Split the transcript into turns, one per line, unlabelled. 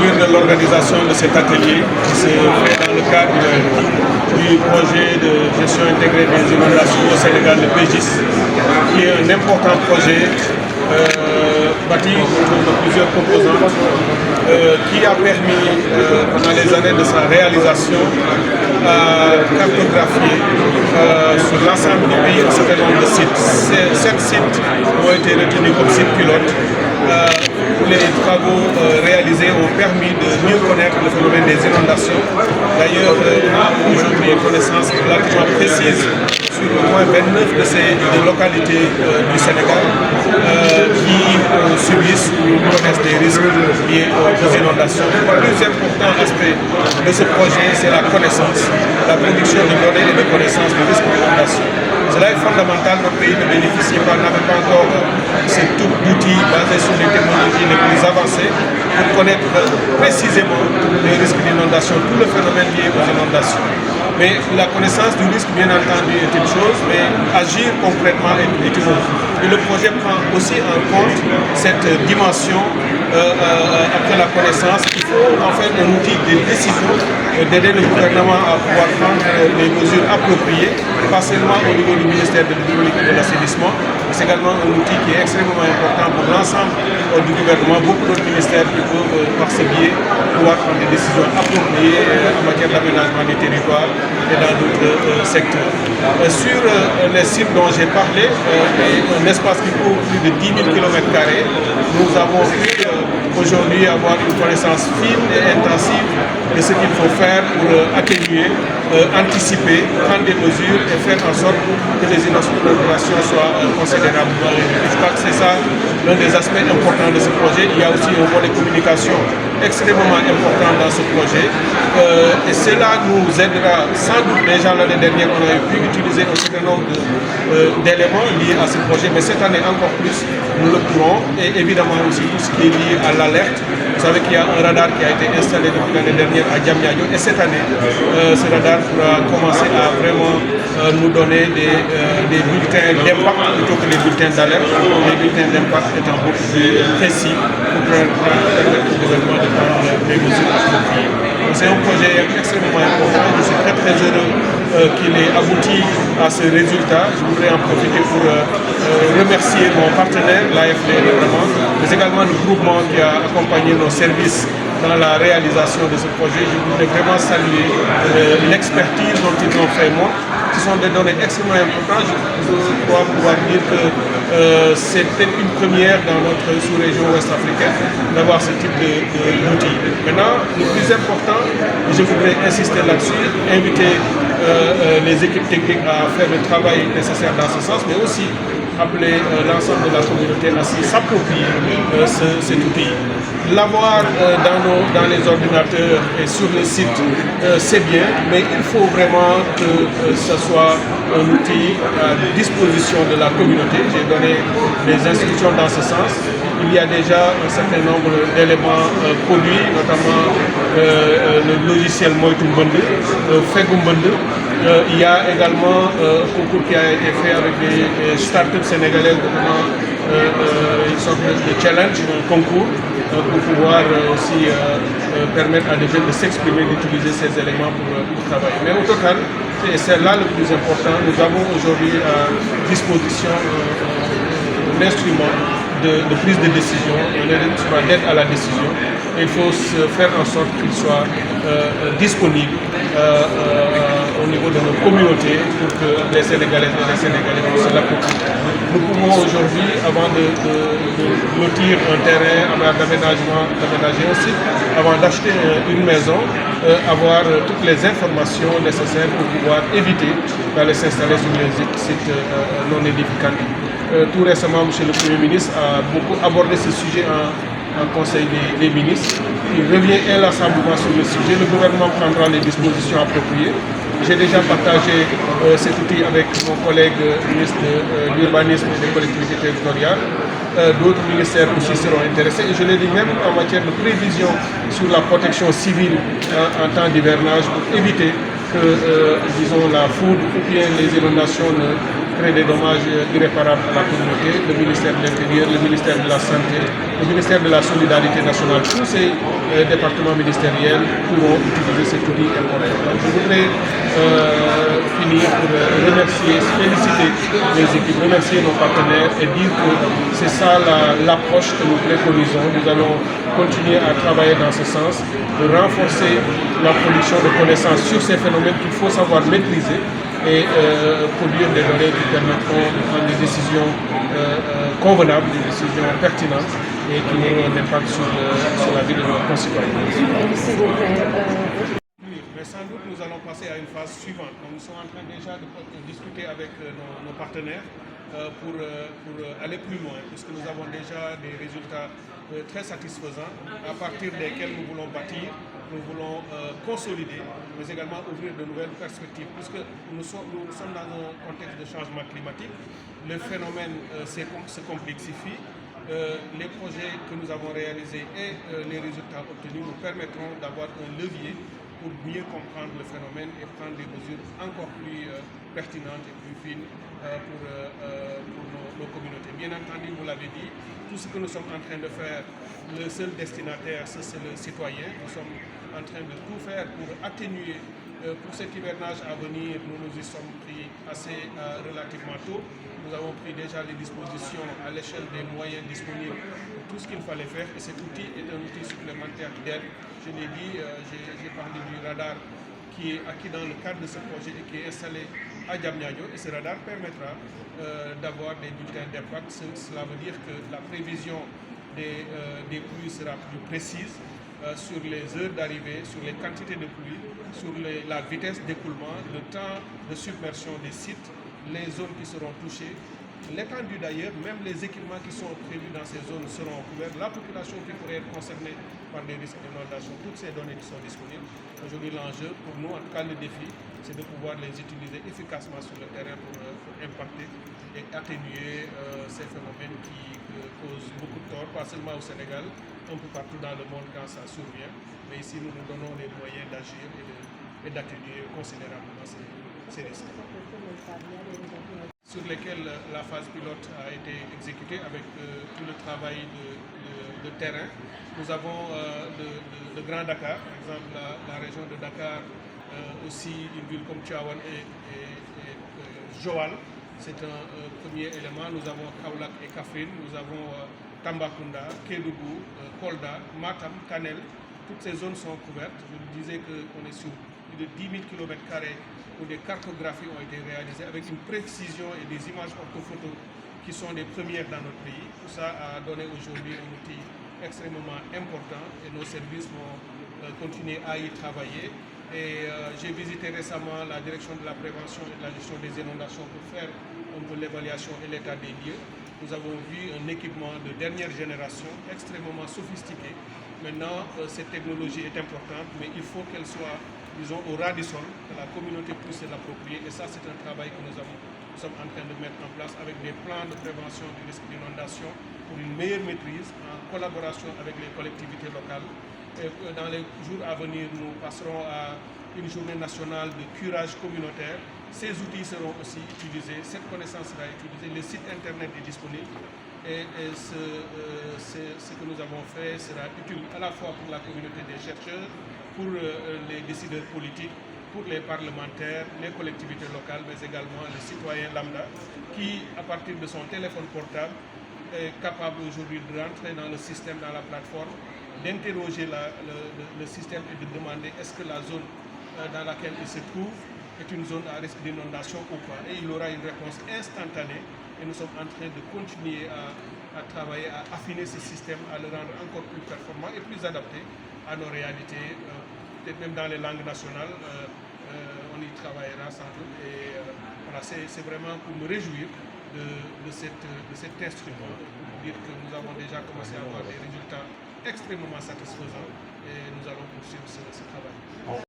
réjouir de l'organisation de cet atelier qui se fait dans le cadre du projet de gestion intégrée des inondations au Sénégal, le PGIS, qui est un important projet bâti autour de plusieurs composantes qui a permis, pendant les années de sa réalisation, à cartographier sur l'ensemble du pays un certain nombre de sites. 7 sites ont été retenus comme sites pilotes. Les travaux réalisés ont permis de mieux connaître le phénomène des inondations. D'ailleurs, on a aujourd'hui une connaissance relativement précise sur au moins 29 de ces localités du Sénégal qui subissent ou connaissent des risques liés aux inondations. Le plus important aspect de ce projet, c'est la connaissance, la production de données et de connaissances du risque d'inondation. Cela est fondamental. Notre pays ne bénéficie pas, n'avait pas encore ce type d'outils basés sur les technologies les plus avancées pour connaître précisément les risques d'inondation, tout le phénomène lié aux inondations. Mais la connaissance du risque, bien entendu, est une chose, mais agir concrètement est une autre. Et le projet prend aussi en compte cette dimension après la connaissance. Il faut en fait un outil de décision, d'aider le gouvernement à pouvoir prendre les mesures appropriées, pas seulement au niveau du ministère de l'Hydraulique et de l'Assainissement, mais c'est également un outil qui est extrêmement important pour l'ensemble du gouvernement. Beaucoup d'autres ministères qui peuvent, par ce biais, pouvoir prendre des décisions appropriées en matière d'aménagement des territoires et dans d'autres secteurs. Sur les sites dont j'ai parlé, un espace qui couvre plus de 10 000 km, nous avons pu aujourd'hui avoir une connaissance fine et intensive de ce qu'il faut faire pour atténuer, anticiper, prendre des mesures et faire en sorte que les inondations soient considérablement réduites. Je crois que c'est ça l'un des aspects importants de ce projet. Il y a aussi un volet communication extrêmement important dans ce projet et cela nous aidera sans doute. Déjà l'année dernière on avait pu utiliser un certain nombre d'éléments liés à ce projet, mais cette année encore plus nous le pourrons, et évidemment aussi tout ce qui est lié à l'alerte. Vous savez qu'il y a un radar qui a été installé depuis l'année dernière à Diamniadio, et cette année ce radar pourra commencer à vraiment nous donner des bulletins d'impact plutôt que les bulletins d'alerte, les bulletins d'impact étant beaucoup plus précis pour permettre au gouvernement de prendre les mesures appropriées. C'est un projet extrêmement important. Je suis très très heureux qu'il ait abouti à ce résultat. Je voudrais en profiter pour remercier mon partenaire, l'AFD notamment, mais également le groupement qui a accompagné nos services dans la réalisation de ce projet. Je voudrais vraiment saluer l'expertise dont ils ont fait montre. Ce sont des données extrêmement importantes. Je crois pouvoir dire que c'était une première dans notre sous-région ouest-africaine d'avoir ce type d'outils. Maintenant, le plus important, je voudrais insister là-dessus, inviter les équipes techniques à faire le travail nécessaire dans ce sens, mais aussi appeler l'ensemble de la communauté à s'approprier cet outil. L'avoir dans les ordinateurs et sur les sites, c'est bien, mais il faut vraiment que ce soit un outil à disposition de la communauté. J'ai donné des instructions dans ce sens. Il y a déjà un certain nombre d'éléments produits, notamment le logiciel Moitumbundu, Fegumbundu. Il y a également un concours qui a été fait avec des startups sénégalaises, notamment une sorte de challenge, un concours, pour pouvoir aussi permettre à des jeunes de s'exprimer, d'utiliser ces éléments pour travailler. Mais au total, et c'est là le plus important, nous avons aujourd'hui à disposition un instrument de prise de décision, un instrument d'aide à la décision. Et il faut faire en sorte qu'il soit disponible au niveau de nos communautés pour que les Sénégalaises et les Sénégalais puissent l'approprier. Nous pouvons aujourd'hui, avant de lotir un terrain, avant d'aménager un site, avant d'acheter une maison, avoir toutes les informations nécessaires pour pouvoir éviter d'aller s'installer sur les sites non édificants. Tout récemment, M. le Premier ministre a beaucoup abordé ce sujet en Conseil des ministres. Il revient à l'Assemblée sur le sujet. Le gouvernement prendra les dispositions appropriées. J'ai déjà partagé cet outil avec mon collègue ministre de l'Urbanisme et des collectivités territoriales. D'autres ministères aussi seront intéressés. Et je l'ai dit même en matière de prévision sur la protection civile en temps d'hivernage pour éviter que, disons, la foudre ou bien les inondations ne crée des dommages irréparables à la communauté, le ministère de l'Intérieur, le ministère de la Santé, le ministère de la Solidarité nationale, tous ces départements ministériels pourront utiliser cet outil important. Donc, je voudrais finir pour remercier, féliciter les équipes, remercier nos partenaires et dire que c'est ça l'approche que nous préconisons. Nous allons continuer à travailler dans ce sens, de renforcer la production de connaissances sur ces phénomènes qu'il faut savoir maîtriser et produire des données qui permettront de prendre des décisions convenables, des décisions pertinentes et qui auront un impact sur la vie de nos concitoyens. Mais sans doute, nous allons passer à une phase suivante. Donc, nous sommes en train déjà de discuter avec nos partenaires pour aller plus loin, puisque nous avons déjà des résultats très satisfaisants à partir desquels nous voulons bâtir, nous voulons consolider, mais également ouvrir de nouvelles perspectives, puisque nous sommes dans un contexte de changement climatique. Le phénomène se complexifie. Les projets que nous avons réalisés et les résultats obtenus nous permettront d'avoir un levier pour mieux comprendre le phénomène et prendre des mesures encore plus pertinentes et plus fines pour nos communautés. Bien entendu, vous l'avez dit, tout ce que nous sommes en train de faire, le seul destinataire, c'est le citoyen. Nous sommes en train de tout faire pour atténuer. Pour cet hivernage à venir, nous nous y sommes pris assez relativement tôt. Nous avons pris déjà les dispositions à l'échelle des moyens disponibles pour tout ce qu'il fallait faire et cet outil est un outil supplémentaire d'aide. Je l'ai dit, j'ai parlé du radar qui est acquis dans le cadre de ce projet et qui est installé à Diamniadio et ce radar permettra d'avoir des bulletins d'impact. Cela veut dire que la prévision des pluies sera plus précise sur les heures d'arrivée, sur les quantités de pluie, sur la vitesse d'écoulement, le temps de submersion des sites, les zones qui seront touchées, l'étendue d'ailleurs, même les équipements qui sont prévus dans ces zones seront couverts, la population qui pourrait être concernée par des risques d'inondation, toutes ces données qui sont disponibles. Aujourd'hui, l'enjeu pour nous, en tout cas le défi, c'est de pouvoir les utiliser efficacement sur le terrain pour impacter et atténuer ces phénomènes qui causent beaucoup de tort, pas seulement au Sénégal, un peu partout dans le monde quand ça survient, mais ici nous nous donnons les moyens d'agir et d'atténuer considérablement ces risques. Sur lesquels la phase pilote a été exécutée avec tout le travail de terrain. Nous avons le Grand Dakar, par exemple la région de Dakar, aussi une ville comme Tivaouane et Joal. C'est un premier élément. Nous avons Kaolack et Kaffrine, nous avons Tambacounda, Kédougou, Kolda, Matam, Kanel. Toutes ces zones sont couvertes. Je vous disais qu'on est sur plus de 10 000 km² où des cartographies ont été réalisées avec une précision et des images orthophotos qui sont les premières dans notre pays. Tout ça a donné aujourd'hui un outil extrêmement important et nos services vont continuer à y travailler. Et j'ai visité récemment la direction de la prévention et de la gestion des inondations pour faire un peu l'évaluation et l'état des lieux. Nous avons vu un équipement de dernière génération extrêmement sophistiqué. Maintenant, cette technologie est importante, mais il faut qu'elle soit, disons, au ras du sol, que la communauté puisse l'approprier. Et ça, c'est un travail que nous sommes en train de mettre en place avec des plans de prévention du risque d'inondation pour une meilleure maîtrise en collaboration avec les collectivités locales. Et dans les jours à venir, nous passerons à une journée nationale de curage communautaire. Ces outils seront aussi utilisés, cette connaissance sera utilisée, le site internet est disponible. Et ce que nous avons fait sera utile à la fois pour la communauté des chercheurs, pour les décideurs politiques, pour les parlementaires, les collectivités locales, mais également les citoyens lambda, qui, à partir de son téléphone portable, est capable aujourd'hui de rentrer dans le système, dans la plateforme, d'interroger le système et de demander est-ce que la zone dans laquelle il se trouve est une zone à risque d'inondation ou pas. Et il aura une réponse instantanée. Et nous sommes en train de continuer à travailler, à affiner ce système, à le rendre encore plus performant et plus adapté à nos réalités, peut-être même dans les langues nationales. On y travaillera sans doute. Et voilà, c'est vraiment pour me réjouir de cet instrument, pour dire que nous avons déjà commencé à avoir des résultats extrêmement satisfaisants et nous allons poursuivre ce travail.